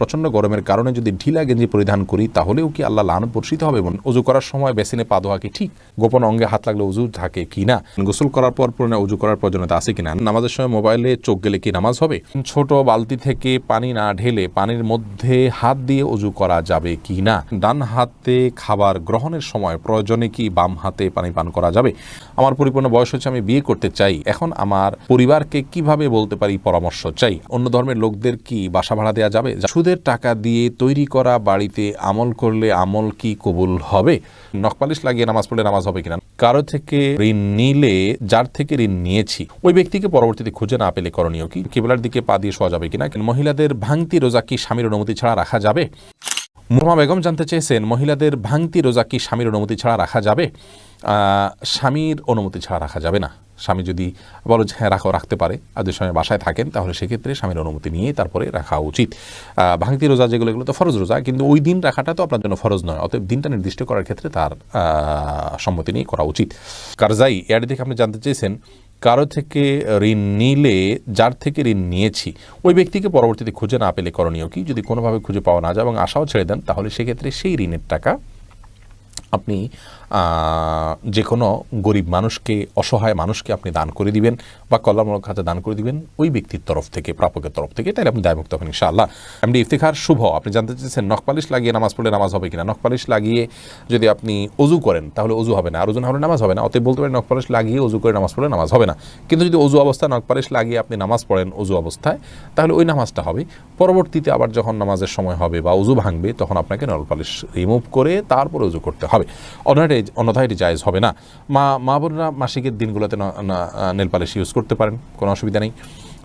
প্রচণ্ড গরমের কারণে যদি ঢিলা গেঞ্জি পরিধান করি তাহলেও কি আল্লাহ লানত বর্ষিত হবে? উজু করার সময় বেসিনে পা ধোয়া কি ঠিক? গোপন অঙ্গে হাত লাগলে উজু থাকে কি না? গোসল করার পর পুরনো উজু করার প্রয়োজনীয়তা আছে কিনা? নামাজের সময় মোবাইলে চোখ গেলে কি নামাজ হবে? ছোট বালতি থেকে পানি না ঢেলে পানির মধ্যে হাত দিয়ে উজু করা যাবে কি না? ডান হাতে খাবার গ্রহণের সময় প্রয়োজনে কি বাম হাতে পানি পান করা যাবে? আমার পরিপূর্ণ বয়স হচ্ছে, আমি বিয়ে করতে চাই, এখন আমার পরিবারকে কিভাবে বলতে পারি পরামর্শ চাই? অন্য ধর্মের লোকদের কি বাসা ভাড়া দেওয়া যাবে? সুদের টাকা দিয়ে তৈরি করা বাড়িতে আমল করলে আমল কি কবুল হবে? নখপালিশ লাগিয়ে নামাজ পড়লে নামাজ হবে কিনা? কারো থেকে ঋণ নিলে যার থেকে ঋণ নিয়েছি ওই ব্যক্তিকে পরবর্তীতে খুঁজে না পেলে করণীয় কি? কিবলার দিকে পা দিয়ে শোয়া যাবে কিনা? মহিলাদের ভাঙতি রোজা কি স্বামীর অনুমতি ছাড়া রাখা যাবে? মুহম্মদ বেগম জানতে চেয়েছেন, মহিলাদের ভাঙতি রোজা কি স্বামীর অনুমতি ছাড়া রাখা যাবে? স্বামীর অনুমতি ছাড়া রাখা যাবে না। স্বামী যদি বলো যে হ্যাঁ রাখতে পারে, আর যে সময় বাসায় থাকেন, তাহলে সেক্ষেত্রে স্বামীর অনুমতি নিয়ে তারপরে রাখা উচিত। ভাঙতি রোজা যেগুলো, এগুলো তো ফরজ রোজা, কিন্তু ওই দিন রাখাটা তো আপনার জন্য ফরজ নয়, অতএব দিনটা নির্দিষ্ট করার ক্ষেত্রে তার সম্মতি নিয়ে করা উচিত। কারজাই এর দিকে আপনি জানতে চেয়েছেন, কারো থেকে ঋণ নিলে যার থেকে ঋণ নিয়েছি ওই ব্যক্তিকে পরবর্তীতে খুঁজে না পেলে করণীয় কি? যদি কোনোভাবে খুঁজে পাওয়া না যায় এবং আশাও ছেড়ে দেন, তাহলে সেক্ষেত্রে সেই ঋণের টাকা আপনি যে কোনো গরিব মানুষকে, অসহায় মানুষকে আপনি দান করে দিবেন বা কল্যাণমূলক খাতে দান করে দিবেন ওই ব্যক্তির তরফ থেকে, প্রাপকের তরফ থেকে, তাহলে আপনি দায়মুক্ত হবেন ইনশাআল্লাহ। এমনি ইফতিখার শুভ আপনি জানতে চেয়েছেন, নখপালিশ লাগিয়ে নামাজ পড়লে নামাজ হবে কিনা? নখপালিশ লাগিয়ে যদি আপনি অজু করেন তাহলে অজু হবে না, আর অজু না হলে নামাজ হবে না, অতএব বলতে পারেন নখপালিশ লাগিয়ে অজু করে নামাজ পড়লে নামাজ হবে না। কিন্তু যদি অজু অবস্থায় নখপালিশ লাগিয়ে আপনি নামাজ পড়েন অজু অবস্থায়, তাহলে ওই নামাজটা হবে। পরবর্তীতে আবার যখন নামাজের সময় হবে বা অজু ভাঙবে, তখন আপনাকে নখপালিশ রিমুভ করে তারপরে অজু করতে হবে, অন্যথায় এটি জায়েজ হবে না। মা বোনরা মাসিকের দিনগুলোতে নেল পালিশ ইউজ করতে পারেন, কোনো অসুবিধা নেই,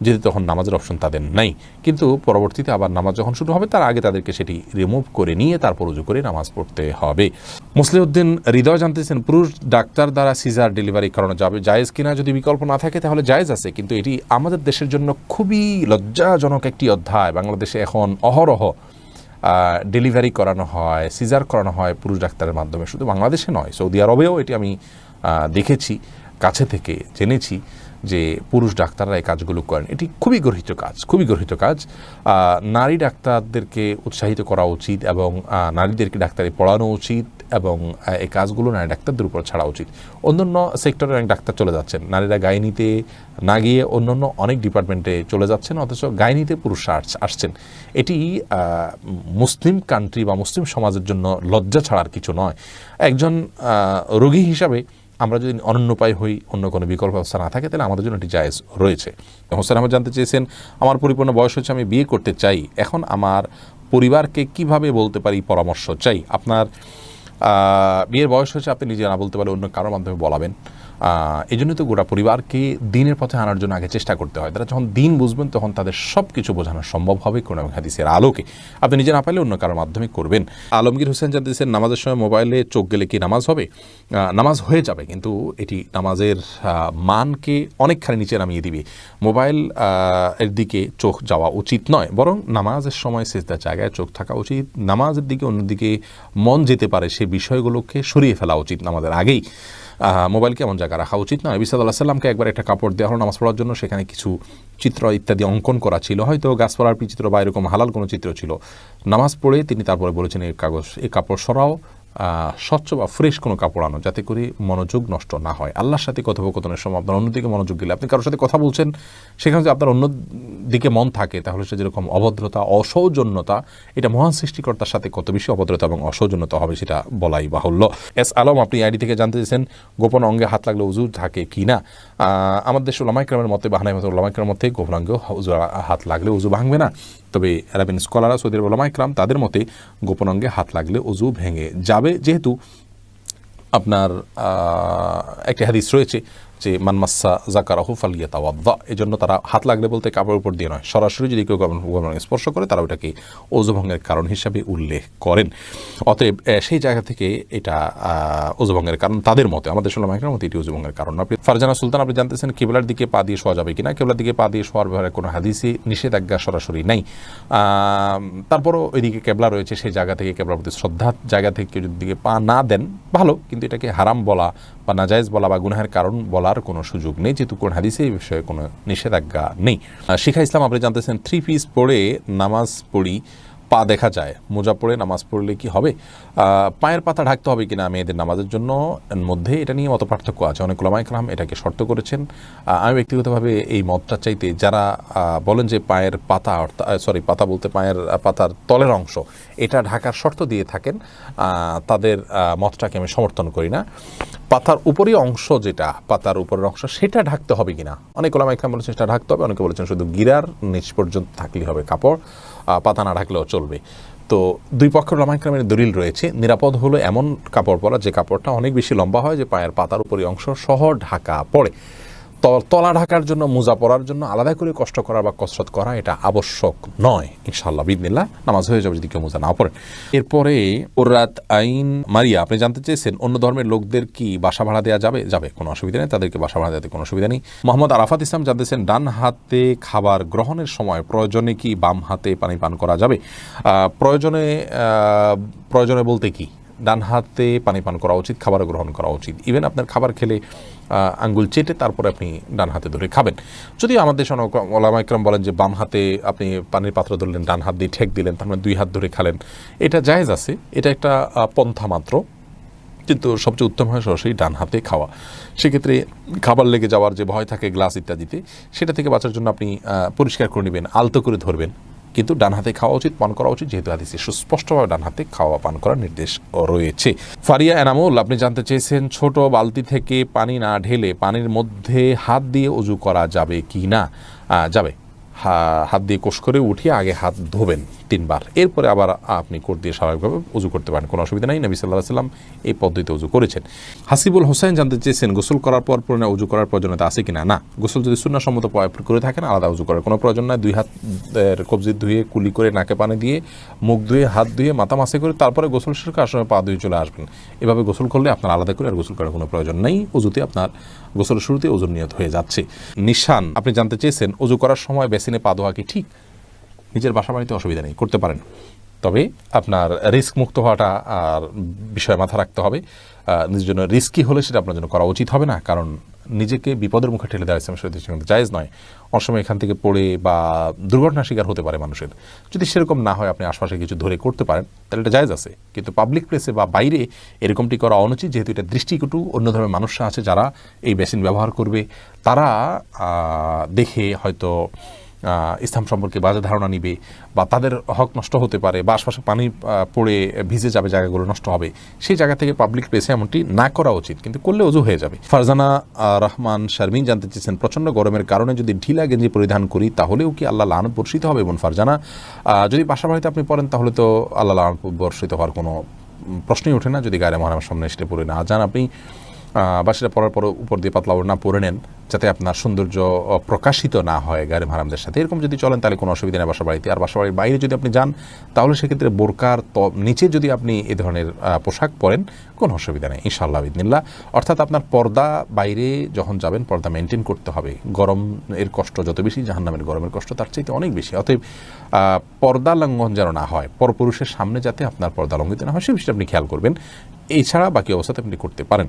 যেহেতু তখন নামাজের অপশন তাদের নাই। কিন্তু পরবর্তীতে আবার নামাজ যখন শুরু হবে তার আগে তাদেরকে সেটি রিমুভ করে নিয়ে তারপর উজু করে নামাজ পড়তে হবে। মুসলিউদ্দিন হৃদয় জানতেছেন, পুরুষ ডাক্তার দ্বারা সিজার ডেলিভারি করানো যাবে জায়েজ কিনা? যদি বিকল্প না থাকে তাহলে জায়েজ আছে, কিন্তু এটি আমাদের দেশের জন্য খুবই লজ্জাজনক একটি অধ্যায়। বাংলাদেশে এখন অহরহ ডেলিভারি করানো হয়, সিজার করানো হয় পুরুষ ডাক্তারের মাধ্যমে। শুধু বাংলাদেশে নয়, সৌদি আরবেও এটি আমি দেখেছি, কাছে থেকে জেনেছি যে পুরুষ ডাক্তাররা এই কাজগুলো করেন। এটি খুবই গর্হিত কাজ। নারী ডাক্তারদেরকে উৎসাহিত করা উচিত এবং নারীদেরকে ডাক্তারি পড়ানো উচিত এবং এই কাজগুলো নারী ডাক্তারদের উপর ছাড়া উচিত। অন্যান্য সেক্টরে অনেক ডাক্তার চলে যাচ্ছেন, নারীরা গাইনিতে না গিয়ে অন্যান্য অনেক ডিপার্টমেন্টে চলে যাচ্ছেন, অথচ গাইনিতে পুরুষরা আসছেন। এটি মুসলিম কান্ট্রি বা মুসলিম সমাজের জন্য লজ্জা ছাড়ার কিছু নয়। একজন রোগী হিসাবে আমরা যদি অনন্যোপায় হই, অন্য কোনো বিকল্প ব্যবস্থা না থাকে, তাহলে আমাদের জন্য এটি জায়েজ রয়েছে। হোসেন আহমদ জানতে চেয়েছেন, আমার পরিপূর্ণ বয়স হচ্ছে, আমি বিয়ে করতে চাই, এখন আমার পরিবারকে কিভাবে বলতে পারি পরামর্শ চাই? আপনার বিয়ের বয়স হচ্ছে, আপনি নিজে না বলতে পারলে অন্য কারোর মাধ্যমে বলাবেন। এই জন্য তো গোটা পরিবারকে দিনের পথে আনার জন্য আগে চেষ্টা করতে হয়। তারা যখন দিন বুঝবেন তখন তাদের সব কিছু বোঝানো সম্ভব হবে কোরআন এবং হাদিসের আলোকে। আপনি নিজে না পারলে অন্য কারোর মাধ্যমে করবেন। আলমগীর হোসেন জানতেছেন, নামাজের সময় মোবাইলে চোখ গেলে কি নামাজ হবে? নামাজ হয়ে যাবে, কিন্তু এটি নামাজের মানকে অনেকখানি নিচে নামিয়ে দিবে। মোবাইল এর দিকে চোখ যাওয়া উচিত নয়, বরং নামাজের সময় সিজদার জায়গায় চোখ থাকা উচিত। নামাজের দিকে অন্যদিকে মন যেতে পারে সে বিষয়গুলোকে সরিয়ে ফেলা উচিত নামাজের আগেই। মোবাইলকে এমন জায়গায় রাখা উচিত নয়। নবী সাল্লাল্লাহু আলাইহি ওয়াসাল্লামকে একবার একটা কাপড় দেওয়া হলো নামাজ পড়ার জন্য, সেখানে কিছু চিত্র ইত্যাদি অঙ্কন করা ছিল, হয়তো গাছপালার চিত্র বা এরকম হালাল কোনো চিত্র ছিল। নামাজ পড়ে তিনি তারপরে বলেছেন, এই কাপড় সরাও, স্বচ্ছ বা ফ্রেশ কোনো কাপড় আনো, যাতে করে মনোযোগ নষ্ট না হয়। আল্লাহর সাথে কথোপকথনের সময় আপনার অন্যদিকে মনোযোগ দিলে, আপনি কারোর সাথে কথা বলছেন, সেখানে যদি আপনার অন্যদিকে মন থাকে, তাহলে সে যেরকম অভদ্রতা, অসৌজন্যতা, এটা মহান সৃষ্টিকর্তার সাথে কত বেশি অভদ্রতা এবং অসৌজন্যতা হবে সেটা বলাই বাহুল্য। এস আলম আপনি আইডি থেকে জানতে চেয়েছেন, গোপন অঙ্গে হাত লাগলে উজু থাকে কি না? আমাদের দেশের উলামায়ে কেরামের মতে, বাহানাই মতে উলামায়ে কেরামের মতে গোপন অঙ্গে হাত লাগলে উজু ভাঙবে না। তবে আরবিন স্কলাররা, সৌদি আরবের উলামায়ে কেরাম, তাদের মতে গোপন অঙ্গে হাত লাগলে উজু ভেঙে যাবে, যেহেতু আপনার একটি হাদিস রয়েছে যে মান মাসসা যাকারাহু ফালিয়াতাওয়াদ্দা, এই জন্য তারা হাত লাগলে বলতে কাপড়ের উপর দিয়ে নয়, সরাসরি যদি কেউ স্পর্শ করে তারা ওটাকে ওযু ভঙ্গের কারণ হিসাবে উল্লেখ করেন। অতএব সেই জায়গা থেকে এটা ওযু ভঙ্গের কারণ তাদের মতে, আমাদের উলামায়ের মতে এটি ওযু ভঙ্গের কারণ। আপনি ফারজানা সুলতান আপনি জানতেছেন, কিবলার দিকে পা দিয়ে শোয়া যাবে কিনা? কিবলার দিকে পা দিয়ে শোয়ার ব্যাপারে কোনো হাদিসে নিষেধাজ্ঞা সরাসরি নাই। তারপরও ওইদিকে কেবলা রয়েছে, সেই জায়গা থেকে কেবলার প্রতি শ্রদ্ধার জায়গা থেকে কেউ যদি দিকে পা না দেন ভালো, কিন্তু এটাকে হারাম বলা বা নাজায়েজ বলা বা গুনাহের কারণ বলার কোনো সুযোগ নেই, যেহেতু কোন হাদিসে এই বিষয়ে কোনো নিষেধাজ্ঞা নেই। শিখা ইসলাম আপনি জানতেছেন, 3 পিস পরে নামাজ পড়ি, পা দেখা যায়, মোজা পরে নামাজ পড়লে কি হবে? পায়ের পাতা ঢাকতে হবে কিনা মেয়েদের নামাজের জন্য মধ্যে এটা নিয়ে মত পার্থক্য আছে। অনেক ওলামা ইকরাম এটাকে শর্ত করেছেন। আমি ব্যক্তিগতভাবে এই মতটা চাইতে যারা বলেন যে পায়ের পাতা পাতা বলতে পায়ের পাতার তলের অংশ এটা ঢাকার শর্ত দিয়ে থাকেন, তাদের মতটাকে আমি সমর্থন করি না। পাতার উপরই অংশ যেটা পাতার উপরের অংশ সেটা ঢাকতে হবে কিনা, অনেক ওলামা ইকরাম বলেছেন সেটা ঢাকতে হবে, অনেকে বলেছেন শুধু গিরার নিচ পর্যন্ত থাকলেই হবে কাপড়, পাতা না ঢাকলেও চলবে। তো দুই পক্ষের ওলামা ইকরামের দলিল রয়েছে। নিরাপদ হলো এমন কাপড় পরা যে কাপড়টা অনেক বেশি লম্বা হয়, যে পায়ের পাতার উপরই অংশ সহ ঢাকা পড়ে। তলা ঢাকার জন্য মোজা পরার জন্য আলাদা করে কষ্ট করা বা কসরত করা এটা আবশ্যক নয়। ইনশাআল্লাহ বিদিনিল্লাহ নামাজ হয়ে যাবে যদি কেউ মোজা না পড়ে। এরপরে ওরাত আইন মারিয়া আপনি জানতে চেয়েছেন অন্য ধর্মের লোকদের কি বাসা ভাড়া দেওয়া যাবে? যাবে, কোনো অসুবিধা নেই, তাদেরকে বাসা ভাড়া দেওয়াতে কোনো অসুবিধা নেই। মোহাম্মদ আরাফাত ইসলাম জানতেছেন ডান হাতে খাবার গ্রহণের সময় প্রয়োজনে কি বাম হাতে পানি পান করা যাবে? প্রয়োজনে বলতে কি, ডান হাতে পানি পান করা উচিত, খাবার গ্রহণ করা উচিত। ইভেন আপনার খাবার খেলে আঙ্গুল চেটে তারপরে আপনি ডান হাতে ধরে খাবেন। যদিও আমাদের দেশে ওলামা ইকরাম বলেন যে বাম হাতে আপনি পানির পাত্র ধরলেন, ডান হাত দিয়ে ঠেক দিলেন, তার মানে দুই হাত ধরে খালেন, এটা জায়েজ আছে, এটা একটা পন্থা মাত্র। কিন্তু সবচেয়ে উত্তম হয় সরাসরি ডান হাতে খাওয়া। সেক্ষেত্রে খাবার লেগে যাওয়ার যে ভয় থাকে গ্লাস ইত্যাদিতে, সেটা থেকে বাঁচার জন্য আপনি পরিষ্কার করে নেবেন, আলতো করে ধরবেন, কিন্তু ডান হাতে খাওয়া উচিত, পান করা উচিত, যেহেতু হাদিসে সুস্পষ্টভাবে ডান হাতে খাওয়া পান করার নির্দেশ রয়েছে। ফারিয়া এনামুল আপনি জানতে চেয়েছেন ছোট বালতি থেকে পানি না ঢেলে পানির মধ্যে হাত দিয়ে ওযু করা যাবে কি না? যাবে। হাত দিয়ে কোষ করে উঠিয়ে আগে হাত ধোবেন 3 বার, এরপরে আবার আপনি কোট দিয়ে স্বাভাবিকভাবে উযু করতে পারেন, কোনো অসুবিধা নাই। নবী সাল্লাল্লাহু আলাইহি ওয়াসাল্লাম এই পদ্ধতিতে উযু করেছেন। হাসিবুল হোসেন জানতে চেয়েছেন গোসল করার পর পুনরায় উযু করার প্রয়োজনীয়তা আছে কিনা? না, গোসল যদি সুন্নাহসম্মত করে থাকেন আলাদা উযু করার কোনো প্রয়োজন নাই। 2 হাতের কবজি ধুয়ে কুলি করে নাকে পানি দিয়ে মুখ ধুয়ে হাত ধুয়ে মাথা মাসে করে তারপরে গোসল শেষ করে আসামে পা ধুয়ে চলে আসবেন। এভাবে গোসল করলে আপনার আলাদা করে আর গোসল করার কোনো প্রয়োজন নেই। উযুতে আপনার গোসলের শুরুতে উযুর নিয়ত হয়ে যাচ্ছে। নিশান আপনি জানতে চেয়েছেন উযু করার সময় বেসিনে পা ধোয়া কি ঠিক? নিজের বাসা বাড়িতে অসুবিধা নেই, করতে পারেন, তবে আপনার রিস্ক মুক্ত হওয়াটা আর বিষয়ে মাথা রাখতে হবে। নিজের জন্য রিস্কি হলে সেটা আপনার জন্য করা উচিত হবে না, কারণ নিজেকে বিপদের মুখে ঠেলে দেওয়া ইসলামের শরীয়তে কিন্তু জায়েজ নয়। অনেক সময় এখান থেকে পড়ে বা দুর্ঘটনার শিকার হতে পারে মানুষের। যদি সেরকম না হয় আপনি আশপাশে কিছু ধরে করতে পারেন তাহলে এটা জায়েজ আছে, কিন্তু পাবলিক প্লেসে বা বাইরে এরকমটি করা অনুচিত, যেহেতু এটা দৃষ্টিকটু। অন্য ধরনের মানুষরা আছে যারা এই বেসিন ব্যবহার করবে, তারা দেখে হয়তো ইসলাম সম্পর্কে বাজে ধারণা নিবে, বা তাদের হক নষ্ট হতে পারে, বা আশপাশে পানি পড়ে ভিজে যাবে, জায়গাগুলো নষ্ট হবে। সেই জায়গা থেকে পাবলিক প্লেসে এমনটি না করা উচিত, কিন্তু করলে অজু হয়ে যাবে। ফারজানা রহমান শারমিন জানতে চেয়েছেন প্রচণ্ড গরমের কারণে যদি ঢিলা গেঞ্জি পরিধান করি তাহলেও কি আল্লাহ লানত বর্ষিত হবে? এবং ফারজানা, যদি বাসা বাড়িতে আপনি পড়েন তাহলে তো আল্লাহ লানত বর্ষিত হওয়ার কোনো প্রশ্নই ওঠে না। যদি গায়ে মহারামের সামনে এসে পড়ে না যান আপনি, বা সেটা পরার পর উপর দিয়ে পাতলা ওড়না পরে নেন, যাতে আপনার সৌন্দর্য প্রকাশিত না হয় গায়ে মাহারামদের সাথে, এরকম যদি চলেন তাহলে কোনো অসুবিধা নেই বাসা বাড়িতে। আর বাসা বাড়ির বাইরে যদি আপনি যান তাহলে সেক্ষেত্রে বোরকার নিচে যদি আপনি এ ধরনের পোশাক পরেন কোনো অসুবিধা নেই ইনশাআল্লাহ বিদিনিল্লাহ। অর্থাৎ আপনার পর্দা বাইরে যখন যাবেন পর্দা মেনটেন করতে হবে। গরম এর কষ্ট যত বেশি, জাহান্নামের গরমের কষ্ট তার চাইতে অনেক বেশি। অতএব পর্দা লঙ্ঘন যেন না হয়, পরপুরুষের সামনে যাতে আপনার পর্দা লঙ্ঘিত না হয় সে বিষয়টা আপনি খেয়াল করবেন। এছাড়া বাকি অবস্থাতে আপনি করতে পারেন।